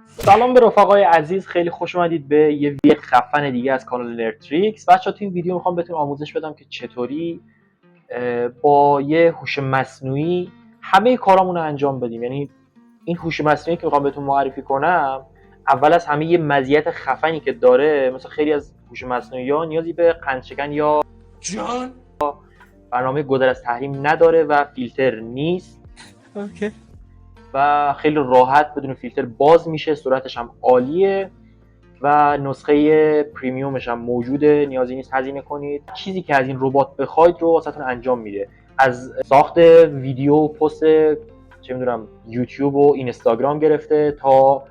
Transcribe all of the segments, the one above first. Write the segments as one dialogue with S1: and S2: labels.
S1: سلام به رفقای عزیز، خیلی خوش اومدید به یه ویدیو خفن دیگه از کانال نردتریکس. بچه‌ها تو این ویدیو میخوام بهتون آموزش بدم که چطوری با یه هوش مصنوعی همه کارامون رو انجام بدیم. یعنی این هوش مصنوعی که میخوام بهتون معرفی کنم، اول از همه یه مزیت خفنی که داره، مثلا خیلی از هوش مصنوعی‌ها نیازی به قندشکن یا
S2: جان
S1: برنامه گذر از تحریم نداره و فیلتر نیست
S2: اوکی.
S1: و خیلی راحت بدون فیلتر باز میشه، سرعتش هم عالیه و نسخه پریمیومش هم موجوده، نیازی نیست هزینه کنید. چیزی که از این ربات بخواید رو واسهتون انجام میده، از ساخت ویدیو و پست چه میدونم یوتیوب و اینستاگرام گرفته تا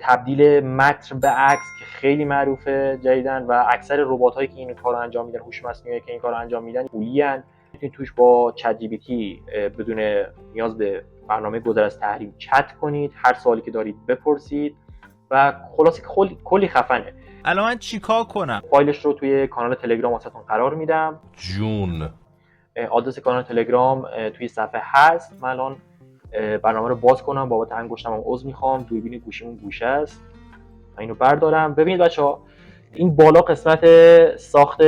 S1: تبدیل متن به عکس که خیلی معروفه جدیدن و اکثر ربات هایی که این کارو انجام میدن، هوش مصنوعی که این کارو انجام میدن، پولیان. میتونید توش با چت جی پی تی بدون نیاز به برنامه گذر از تحریم چت کنید، هر سوالی که دارید بپرسید و خلاصه کلی خفنه.
S2: الان من چیکار کنم؟
S1: فایلش رو توی کانال تلگرام واسهتون قرار میدم.
S2: جون
S1: آدرس کانال تلگرام توی صفحه هست. من الان برنامه رو باز کنم، بابت انگشتم هم عذر میخوام، دوربین گوشیمون گوشه است. من اینو بردارم. ببینید بچه‌ها، این بالا قسمت ساخت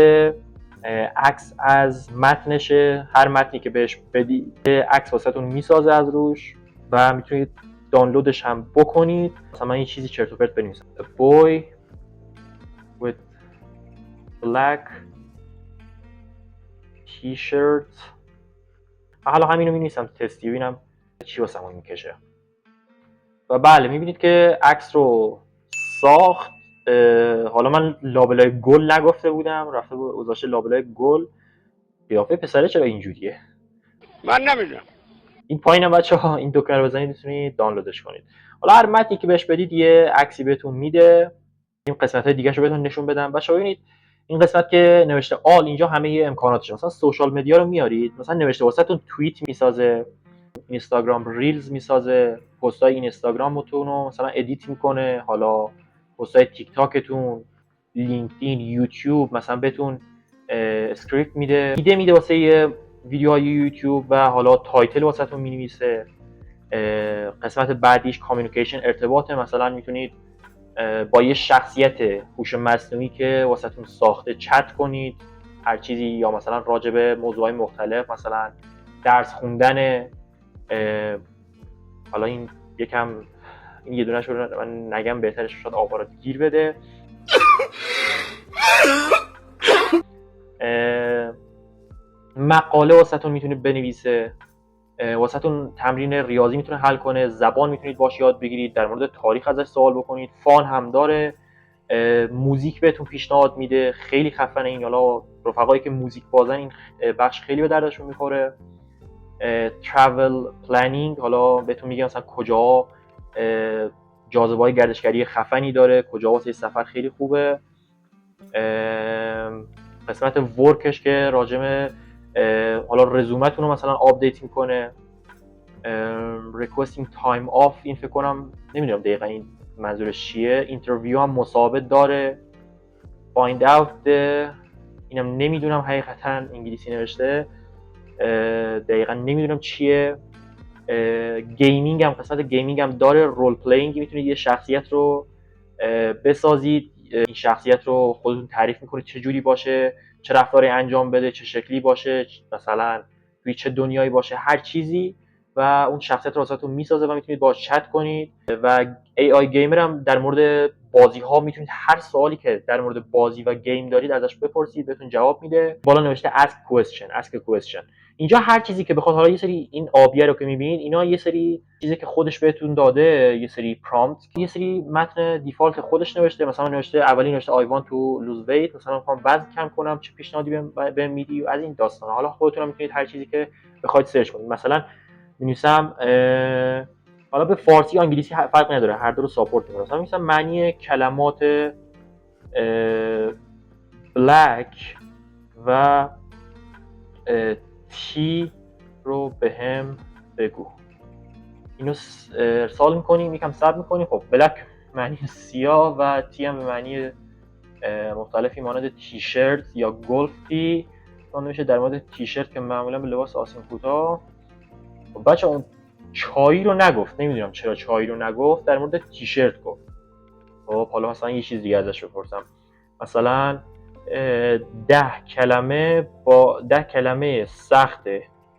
S1: عکس از متنشه. هر متنی که بهش بدی عکس واسهتون میسازه از روش و میتونید دانلودش هم بکنید. مثلا من یه چیزی چرت و پرت بنویسم: A boy with black t-shirt. حالا همینو می‌نویسم تستی ببینم چی واسمون میکشه. و بله، میبینید که عکس رو ساخت. حالا من لابلای گل نگفته بودم، رفته بود گذاشته لابلای گل. قیافه پسره چرا اینجوریه؟
S3: من نمیدونم.
S1: این پایینم بچه‌ها، این دکمه رو بزنید میتونید دانلودش کنید. حالا هر متنی که بهش بدید یه عکسی بهتون میده. این قسمت‌های دیگه‌شو بهتون نشون بدم. بچه‌ها ببینید این قسمت که نوشته آل، اینجا همه امکاناتش. مثلا سوشال مدیا رو میارید، مثلا نوشته واسهتون توییت میسازه، اینستاگرام ریلز میسازه، پست‌های اینستاگرامتون رو مثلا ادیت میکنه، حالا پست‌های تیک تاکتون، لینکدین، یوتیوب مثلا بهتون اسکریپت میده، ایده میده واسه یه ویدیوهای یوتیوب و حالا تایتل واسهتون مینویسه. قسمت بعدیش کامیونیکیشن، ارتباطه. مثلا میتونید با یه شخصیت هوش مصنوعی که واسهتون ساخته چت کنید، هر چیزی، یا مثلا راجع به موضوعات مختلف، مثلا درس خوندن. حالا این یکم این یه دونه‌ش رو من نگم بهترش، شاید آوارات گیر بده. مقاله واسهتون میتونه بنویسه، واسهتون تمرین ریاضی میتونه حل کنه، زبان میتونید باش یاد بگیرید، در مورد تاریخ ازش سوال بکنید، فان هم داره، موزیک بهتون پیشنهاد میده. خیلی خفنه این. حالا رفقایی که موزیک بازن این بخش خیلی به دردشون میخوره. ترافل پلنینگ، حالا بهتون میگه مثلا کجا جاذبه‌های گردشگری خفنی داره، کجا واسه سفر خیلی خوبه. قسمت ورکش که راجمه حالا رزومتون رو مثلا آپدیت میکنه. ریکوستینگ تایم آف، این فکر کنم نمیدونم دقیقا این منظورش چیه. اینترویو هم مصاحبه داره. فایند اوت، اینم نمیدونم حقیقتا، انگلیسی نوشته، دقیقا نمیدونم چیه. گیمینگ هم، قسمت گیمینگ هم داره. رول پلینگ، میتونید یه شخصیت رو بسازید، این شخصیت رو خودتون تعریف میکنید چه جوری باشه، چه رفتاری انجام بده، چه شکلی باشه، مثلا توی چه دنیایی باشه، هر چیزی، و اون شخصیت رو واسهتون میسازه و میتونید باهاش چت کنید. و AI گیمر هم در مورد بازی ها میتونید هر سوالی که در مورد بازی و گیم دارید ازش بپرسید، بهتون جواب میده. بالا نوشته ask a question. اینجا هر چیزی که بخواد، حالا یه سری این آبیه رو که میبینید، اینا یه سری چیزی که خودش بهتون داده، یه سری پرامپت، یه سری متن دیفالت خودش نوشته. مثلا نوشته اولی نوشته I want to lose weight، مثلا میخوام وزن کم کنم، چه پیشنهادی بهم میدی، و از این داستانا. حالا خودتون هم میتونید هر چیزی که بخواید سرچ کنید. مثلا می‌نویسم حالا به فارسی یا انگلیسی فرق نداره، هر دو رو ساپورت می‌کنه. مثلا می‌نویسم معنی کلمات بلک و تی رو بهم بگو. اینو ارسال میکنیم، یکم ثبت میکنیم. خب بلک معنی سیاه و تی هم به معنی مختلفی مانند تیشرت یا گلف تی. اون میشه در مورد تیشرت که معمولا به لباس آسین کوتاه. خب بچه اون چای رو نگفت، نمیدونم چرا چای رو نگفت، در مورد تیشرت گفت. خب حالا مثلا یه چیز دیگه ازش بپرسم، مثلا 10 کلمه سخت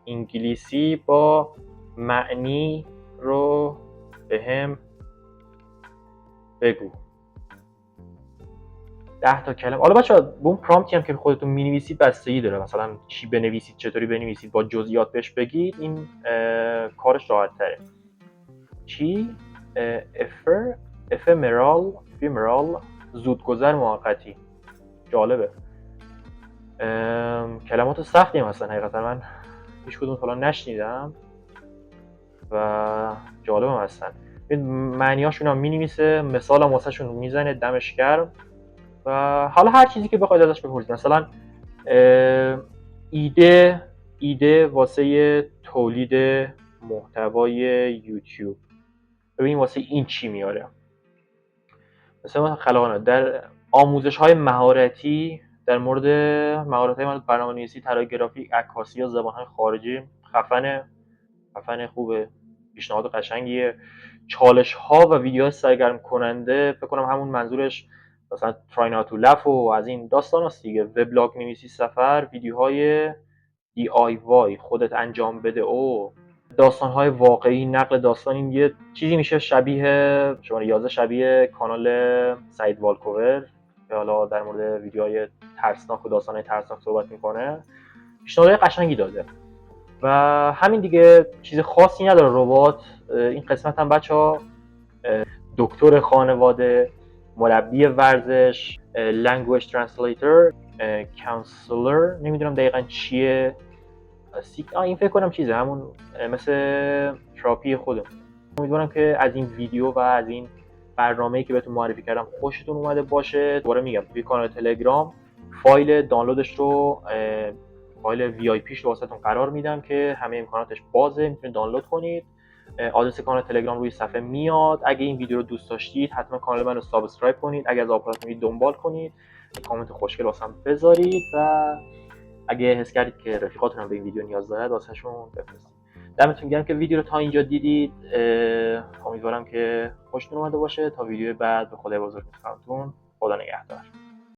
S1: انگلیسی با معنی رو به هم بگو. 10 تا کلمه. حالا بچه‌ها به اون پرامپتی هم که خودتون می‌نویسید بستگی داره، مثلا چی بنویسید، چطوری بنویسید، با جزئیات بهش بگید، این کارش راحت‌تره. چی؟ افمرال زودگذر موقتی. جالبه. کلمات سختی هستن حقیقتا، من هیچ کدوم تا الان نشنیدم و جالب هم هستن. معنیاشون هم می‌نویسه، مثال هم واسهشون میزنه، دمش گرم. و حالا هر چیزی که بخواید ازش بپرسید، مثلا ایده واسه تولید محتوای یوتیوب، ببین واسه این چی میاره. مثلا خلاقانه در آموزش‌های مهارتی در مورد مهارت‌های من برنامه‌نویسی، طراحی گرافیک، عکاسی یا زبان‌های خارجی، خفن خوبه، پیشنهاد قشنگیه. چالش‌ها و ویدیوهای سرگرم کننده، فکر کنم همون منظورش مثلا try not to laugh و از این داستان هست دیگه. وبلاگ نویسی سفر، ویدیوهای DIY خودت انجام بده و داستان‌های واقعی، نقل داستان، این یه چیزی میشه شبیه شماره 11 شبیه کانال سعید والکوور که حالا در مورد ویدیوهای ترسناک و داستان‌های ترسناک صحبت میکنه. پیشنهادهای قشنگی داده و همین دیگه، چیز خاصی نداره ربات. این قسمت هم بچه‌ها دکتر خانواده، مربی ورزش، language translator، counselor، نمیدونم دقیقاً چیه. این فکر کنم چیزه همون مثل تراپی خودم. امیدوارم که از این ویدیو و از این برنامه‌ای که بهتون معرفی کردم خوشتون اومده باشه. دوباره میگم توی کانال تلگرام فایل دانلودش رو، فایل VIP رو واسهتون قرار میدم که همه امکاناتش بازه، میتونید دانلود کنید. آدرس کانال تلگرام روی صفحه میاد. اگه این ویدیو رو دوست داشتید حتما کانال منو سابسکرایب کنید. اگه از آپارات میدید دنبال کنید. کامنت خوشگل واسم بذارید و اگه حس کردید که رفیقاتون هم به این ویدیو نیاز دارن واسهشون بفرستید. دمتون گرم که ویدیو رو تا اینجا دیدید. امیدوارم که خوشتون اومده باشه. تا ویدیو بعد به خدای بزرگ میسپارمتون. خدا نگهدار.